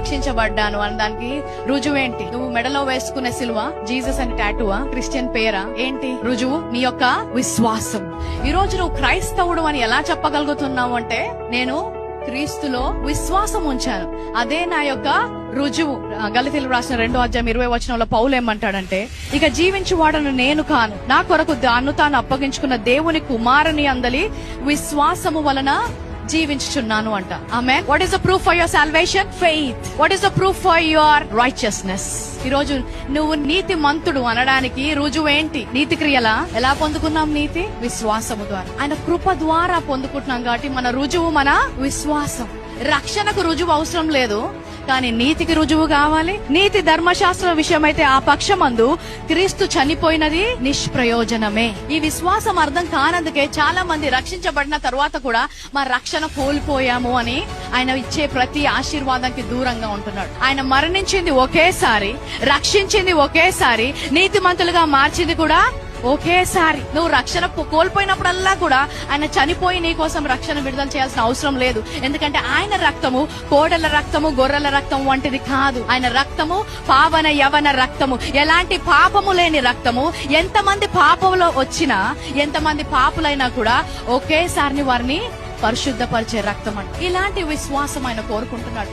రక్షించబడ్డాను అని దానికి రుజువేంటి? నువ్వు మెడలో వేసుకునే సిలువ, జీసస్ అని టాటూవా, క్రిస్టియన్ పేరా? ఏంటి రుజువు? నీ యొక్క విశ్వాసం. ఈ రోజు నువ్వు క్రైస్తవుడు అని ఎలా చెప్పగలుగుతున్నావు అంటే, నేను క్రీస్తులో విశ్వాసం ఉంచాను, అదే నా యొక్క రుజువు. గలతీయులకు రాసిన 2:20 పౌలు ఏమంటాడంటే, ఇక జీవించువాడను నేను కాను, నా కొరకు దాన్ని తాను అప్పగించుకున్న దేవుని కుమారుని అందలి విశ్వాసము వలన జీవించుచున్నాను అంట. ఆమేన్. What is the proof for your salvation? Faith. What is the proof for your righteousness? ఈ రోజు నువ్వు నీతి మంతుడు అనడానికి రుజువు ఏంటి? నీతి క్రియలా? ఎలా పొందుకున్నాం నీతి? విశ్వాసము ద్వారా. ఆయన కృప ద్వారా పొందుకుంటున్నాం కాబట్టి మన రుజువు మన విశ్వాసం. రక్షణకు రుజువు అవసరం లేదు, కానీ నీతికి రుజువు కావాలి. నీతి ధర్మశాస్త్రం విషయమైతే ఆ పక్షమందు క్రీస్తు చనిపోయినది నిష్ప్రయోజనమే. ఈ విశ్వాసం అర్థం కానందుకే చాలా మంది రక్షించబడిన తర్వాత కూడా మా రక్షణ కోల్పోయాము అని ఆయన ఇచ్చే ప్రతి ఆశీర్వాదానికి దూరంగా ఉంటున్నాడు. ఆయన మరణించింది ఒకేసారి, రక్షించింది ఒకేసారి, నీతిమంతులుగా మార్చింది కూడా ఒకేసారి. నువ్వు రక్షణ కోల్పోయినప్పుడల్లా కూడా ఆయన చనిపోయి నీ కోసం రక్షణ విడుదల చేయాల్సిన అవసరం లేదు. ఎందుకంటే ఆయన రక్తము కోడల రక్తము, గొర్రెల రక్తము వంటిది కాదు. ఆయన రక్తము పావన యవన రక్తము, ఎలాంటి పాపము లేని రక్తము. ఎంతమంది పాపంలో వచ్చినా, ఎంతమంది పాపులైనా కూడా ఒకేసారి వారిని పరిశుద్ధపరిచే రక్తం అంట. ఇలాంటి విశ్వాసం ఆయన కోరుకుంటున్నాడు.